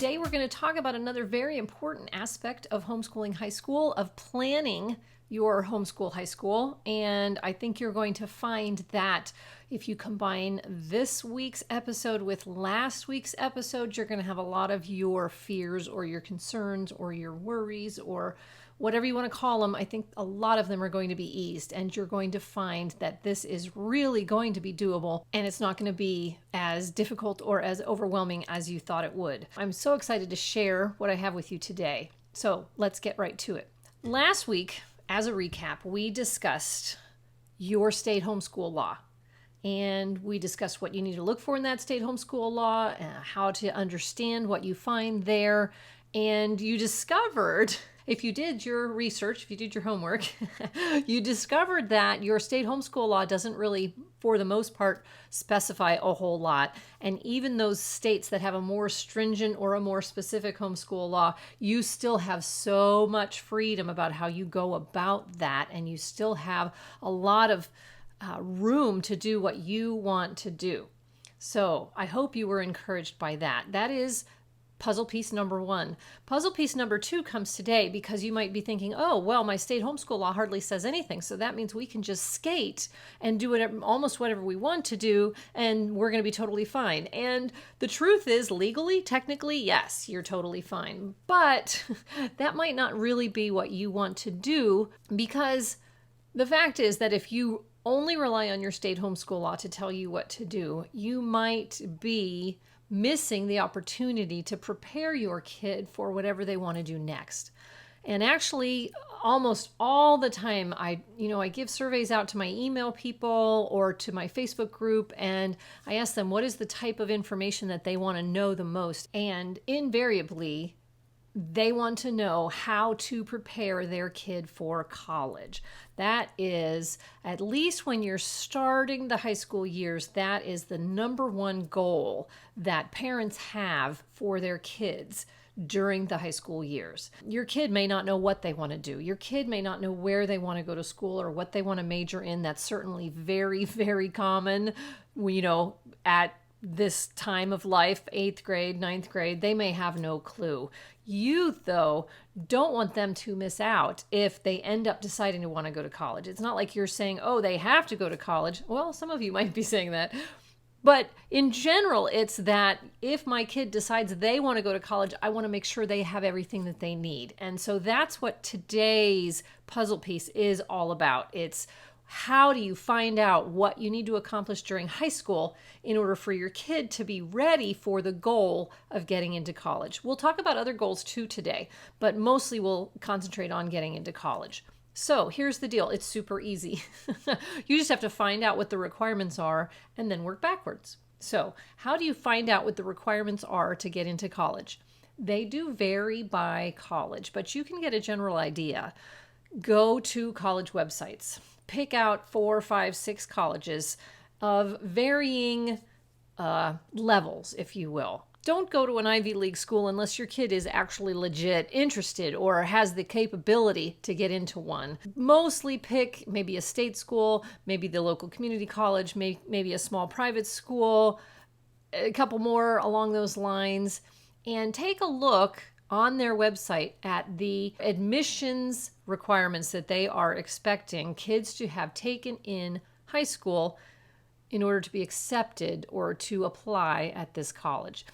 Today we're going to talk about another very important aspect of homeschooling high school, of planning your homeschool high school. And I think you're going to find that if you combine this week's episode with last week's episode, you're going to have a lot of your fears or your concerns or your worries or whatever you want to call them. I think a lot of them are going to be eased, and you're going to find that this is really going to be doable, and it's not going to be as difficult or as overwhelming as you thought it would. I'm so excited to share what I have with you today. So let's get right to it. Last week, as a recap, we discussed your state homeschool law. And we discussed what you need to look for in that state homeschool law, how to understand what you find there. And you discovered, if you did your research, if you did your homework, you discovered that your state homeschool law doesn't really, for the most part, specify a whole lot. And even those states that have a more stringent or a more specific homeschool law, you still have so much freedom about how you go about that. And you still have a lot of room to do what you want to do. So I hope you were encouraged by that. That is puzzle piece number one. Puzzle piece number two comes today because you might be thinking, oh, well, my state homeschool law hardly says anything. So that means we can just skate and do whatever, almost whatever we want to do, and we're going to be totally fine. And the truth is, legally, technically, yes, you're totally fine. But that might not really be what you want to do, because the fact is that if you only rely on your state homeschool law to tell you what to do, you might be missing the opportunity to prepare your kid for whatever they want to do next. And actually, almost all the time, I give surveys out to my email people or to my Facebook group, and I ask them what is the type of information that they want to know the most. And invariably, they want to know how to prepare their kid for college. That is, at least when you're starting the high school years, that is the number one goal that parents have for their kids during the high school years. Your kid may not know what they want to do. Your kid may not know where they want to go to school or what they want to major in. That's certainly very, very common, at this time of life, 8th grade, 9th grade, they may have no clue. You, though, don't want them to miss out if they end up deciding to want to go to college. It's not like you're saying, oh, they have to go to college. Well, some of you might be saying that. But in general, it's that if my kid decides they want to go to college, I want to make sure they have everything that they need. And so that's what today's puzzle piece is all about. It's how do you find out what you need to accomplish during high school in order for your kid to be ready for the goal of getting into college? We'll talk about other goals too today, but mostly we'll concentrate on getting into college. So here's the deal. It's super easy. You just have to find out what the requirements are and then work backwards. So how do you find out what the requirements are to get into college? They do vary by college, but you can get a general idea. Go to college websites. Pick out 4, 5, 6 colleges of varying levels, if you will. Don't go to an Ivy League school unless your kid is actually legit interested or has the capability to get into one. Mostly pick maybe a state school, maybe the local community college, maybe a small private school, a couple more along those lines, and take a look on their website at the admissions requirements that they are expecting kids to have taken in high school in order to be accepted or to apply at this college.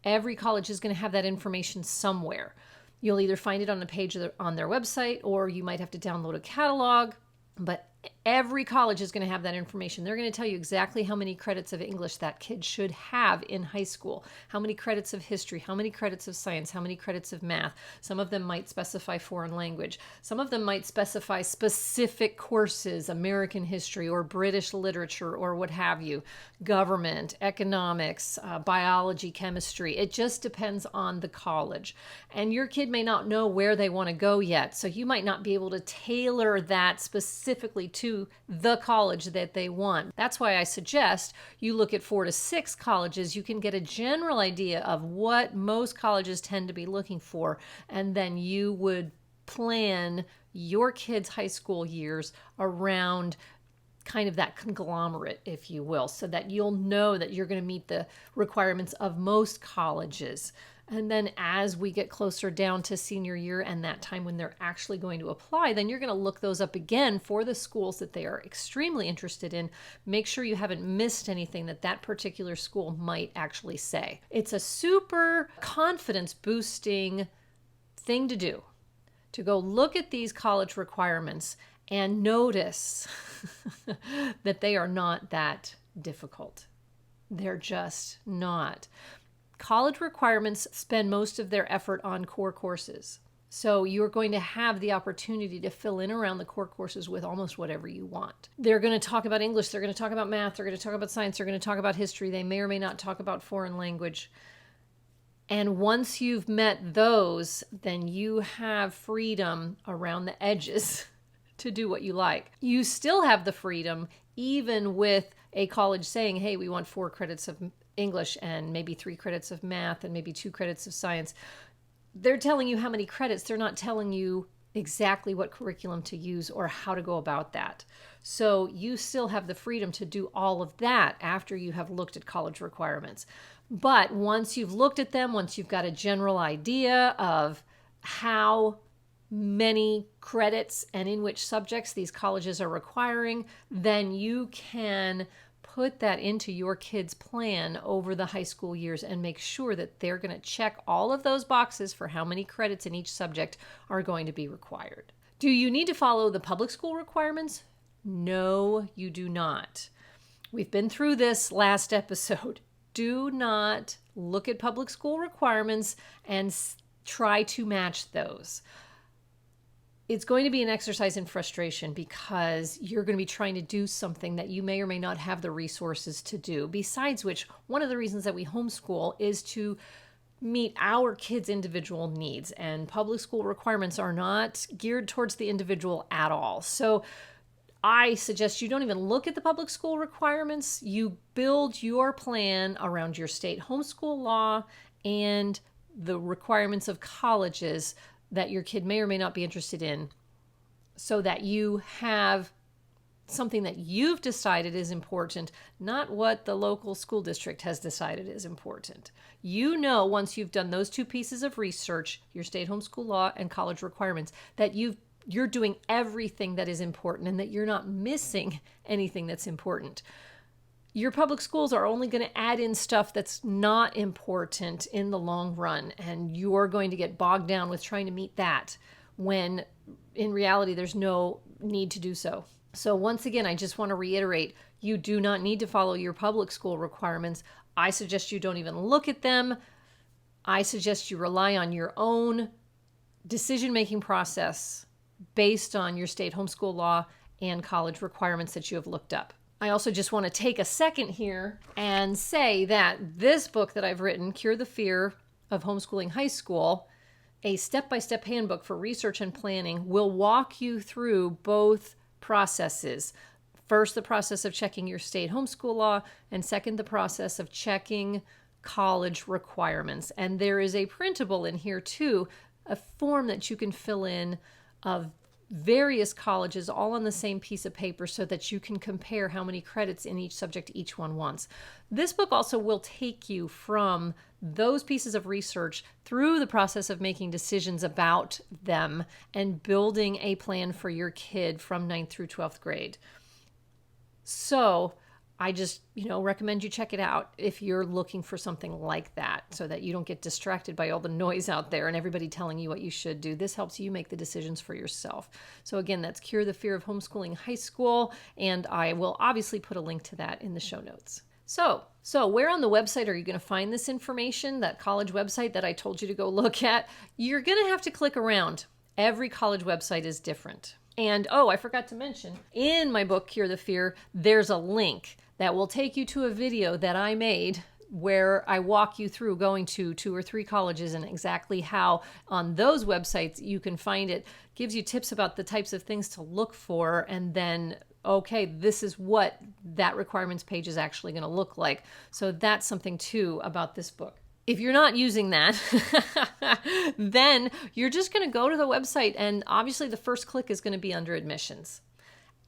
Every college is going to have that information somewhere. You'll either find it on a page on their website, or you might have to download a catalog, but every college is going to have that information. They're going to tell you exactly how many credits of English that kid should have in high school, how many credits of history, how many credits of science, how many credits of math. Some of them might specify foreign language. Some of them might specify specific courses, American history or British literature or what have you, government, economics, biology, chemistry. It just depends on the college. And your kid may not know where they want to go yet, so you might not be able to tailor that specifically to the college that they want. That's why I suggest you look at 4 to 6 colleges. You can get a general idea of what most colleges tend to be looking for, and then you would plan your kids' high school years around kind of that conglomerate, if you will, so that you'll know that you're going to meet the requirements of most colleges. And then as we get closer down to senior year and that time when they're actually going to apply, then you're going to look those up again for the schools that they are extremely interested in. Make sure you haven't missed anything that that particular school might actually say. It's a super confidence boosting thing to do, to go look at these college requirements and notice that they are not that difficult. They're just not. College requirements spend most of their effort on core courses. So you're going to have the opportunity to fill in around the core courses with almost whatever you want. They're going to talk about English, they're going to talk about math, they're going to talk about science, they're going to talk about history. They may or may not talk about foreign language. And once you've met those, then you have freedom around the edges to do what you like. You still have the freedom, even with a college saying, hey, we want 4 credits of English and maybe 3 credits of math and maybe 2 credits of science. They're telling you how many credits. They're not telling you exactly what curriculum to use or how to go about that. So you still have the freedom to do all of that after you have looked at college requirements. But once you've looked at them, once you've got a general idea of how many credits and in which subjects these colleges are requiring, then you can put that into your kids' plan over the high school years and make sure that they're going to check all of those boxes for how many credits in each subject are going to be required. Do you need to follow the public school requirements? No, you do not. We've been through this last episode. Do not look at public school requirements and try to match those. It's going to be an exercise in frustration because you're going to be trying to do something that you may or may not have the resources to do. Besides which, one of the reasons that we homeschool is to meet our kids' individual needs, and public school requirements are not geared towards the individual at all. So I suggest you don't even look at the public school requirements. You build your plan around your state homeschool law and the requirements of colleges that your kid may or may not be interested in, so that you have something that you've decided is important, not what the local school district has decided is important. You know, once you've done those 2 pieces of research, your state homeschool law and college requirements, that you're doing everything that is important and that you're not missing anything that's important. Your public schools are only going to add in stuff that's not important in the long run, and you're going to get bogged down with trying to meet that when in reality there's no need to do so. So once again, I just want to reiterate, you do not need to follow your public school requirements. I suggest you don't even look at them. I suggest you rely on your own decision-making process based on your state homeschool law and college requirements that you have looked up. I also just want to take a second here and say that this book that I've written, Cure the Fear of Homeschooling High School, a step-by-step handbook for research and planning, will walk you through both processes. First, the process of checking your state homeschool law, and second, the process of checking college requirements. And there is a printable in here too, a form that you can fill in of various colleges all on the same piece of paper so that you can compare how many credits in each subject each one wants. This book also will take you from those pieces of research through the process of making decisions about them and building a plan for your kid from 9th through 12th grade. So I just, recommend you check it out if you're looking for something like that so that you don't get distracted by all the noise out there and everybody telling you what you should do. This helps you make the decisions for yourself. So again, that's Cure the Fear of Homeschooling High School, and I will obviously put a link to that in the show notes. So where on the website are you going to find this information, that college website that I told you to go look at? You're going to have to click around. Every college website is different. And I forgot to mention, in my book, Cure the Fear, there's a link that will take you to a video that I made where I walk you through going to 2 or 3 colleges and exactly how on those websites you can find it. Gives you tips about the types of things to look for, and then, okay, this is what that requirements page is actually going to look like. So that's something too about this book. If you're not using that, then you're just going to go to the website, and obviously the first click is going to be under admissions.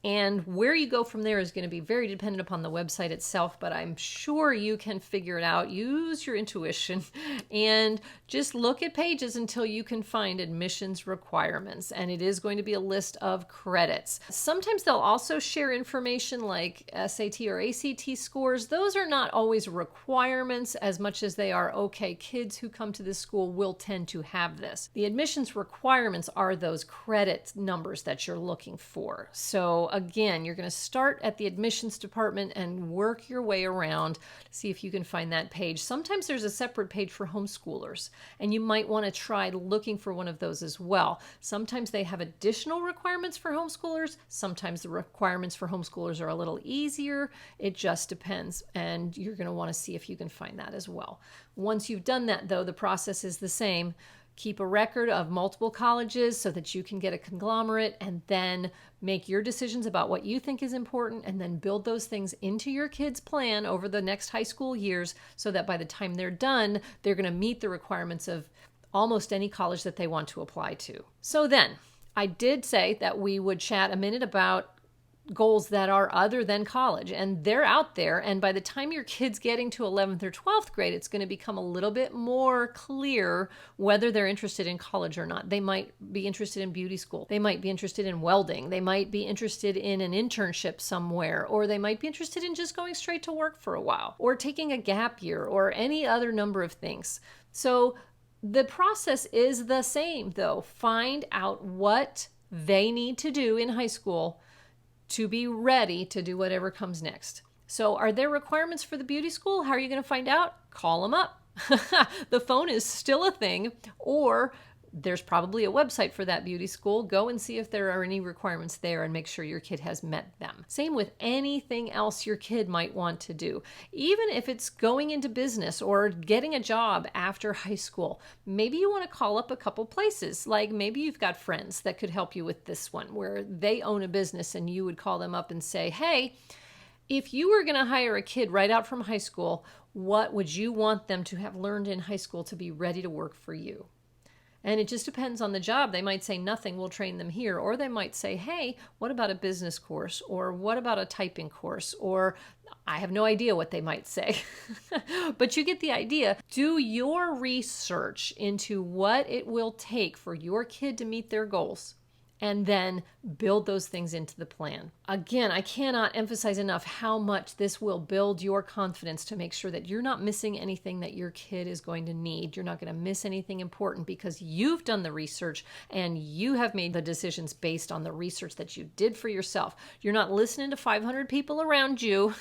And where you go from there is going to be very dependent upon the website itself, but I'm sure you can figure it out. Use your intuition and just look at pages until you can find admissions requirements. And it is going to be a list of credits. Sometimes they'll also share information like SAT or ACT scores. Those are not always requirements as much as they are, okay, kids who come to this school will tend to have this. The admissions requirements are those credit numbers that you're looking for. So again, you're going to start at the admissions department and work your way around to see if you can find that page. Sometimes there's a separate page for homeschoolers, and you might want to try looking for one of those as well. Sometimes they have additional requirements for homeschoolers. Sometimes the requirements for homeschoolers are a little easier. It just depends, and you're going to want to see if you can find that as well. Once you've done that, though, the process is the same. Keep a record of multiple colleges so that you can get a conglomerate and then make your decisions about what you think is important and then build those things into your kids' plan over the next high school years so that by the time they're done, they're going to meet the requirements of almost any college that they want to apply to. So then, I did say that we would chat a minute about goals that are other than college, and they're out there, and by the time your kid's getting to 11th or 12th grade, it's going to become a little bit more clear whether they're interested in college or not. They might be interested in beauty school, they might be interested in welding, they might be interested in an internship somewhere, or they might be interested in just going straight to work for a while, or taking a gap year, or any other number of things. So the process is the same, though. Find out what they need to do in high school to be ready to do whatever comes next. So are there requirements for the beauty school? How are you going to find out? Call them up. The phone is still a thing, or there's probably a website for that beauty school. Go and see if there are any requirements there and make sure your kid has met them. Same with anything else your kid might want to do. Even if it's going into business or getting a job after high school, maybe you want to call up a couple places. Like maybe you've got friends that could help you with this one where they own a business and you would call them up and say, hey, if you were going to hire a kid right out from high school, what would you want them to have learned in high school to be ready to work for you? And it just depends on the job. They might say, nothing, we'll train them here. Or they might say, hey, what about a business course? Or what about a typing course? Or I have no idea what they might say. But you get the idea. Do your research into what it will take for your kid to meet their goals, and then build those things into the plan. Again, I cannot emphasize enough how much this will build your confidence to make sure that you're not missing anything that your kid is going to need. You're not going to miss anything important because you've done the research and you have made the decisions based on the research that you did for yourself. You're not listening to 500 people around you.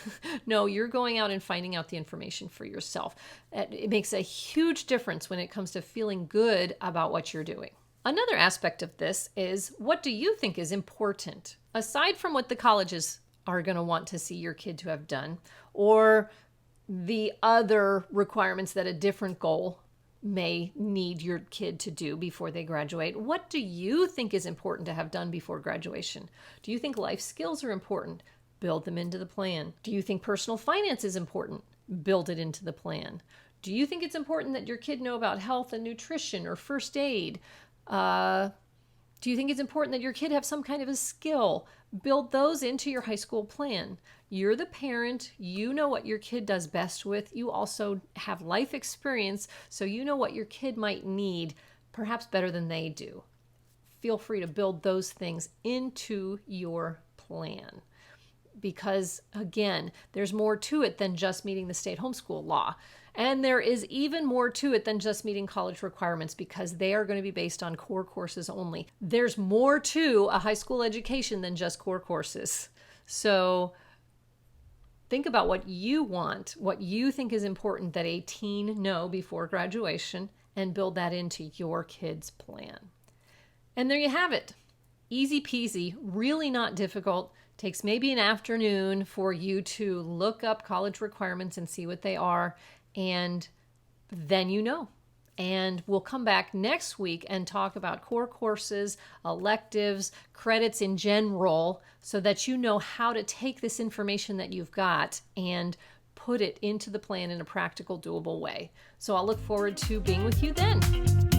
No, you're going out and finding out the information for yourself. It makes a huge difference when it comes to feeling good about what you're doing. Another aspect of this is, what do you think is important? Aside from what the colleges are going to want to see your kid to have done, or the other requirements that a different goal may need your kid to do before they graduate, what do you think is important to have done before graduation? Do you think life skills are important? Build them into the plan. Do you think personal finance is important? Build it into the plan. Do you think it's important that your kid know about health and nutrition or first aid? Do you think it's important that your kid have some kind of a skill? Build those into your high school plan. You're the parent. You know what your kid does best with. You also have life experience, so you know what your kid might need, perhaps better than they do. Feel free to build those things into your plan. Because, again, there's more to it than just meeting the state homeschool law. And there is even more to it than just meeting college requirements because they are going to be based on core courses only. There's more to a high school education than just core courses. So think about what you want, what you think is important that a teen know before graduation, and build that into your kid's plan. And there you have it. Easy peasy, really not difficult. Takes maybe an afternoon for you to look up college requirements and see what they are, and then you know. And we'll come back next week and talk about core courses, electives, credits in general, so that you know how to take this information that you've got and put it into the plan in a practical, doable way. So I'll look forward to being with you then.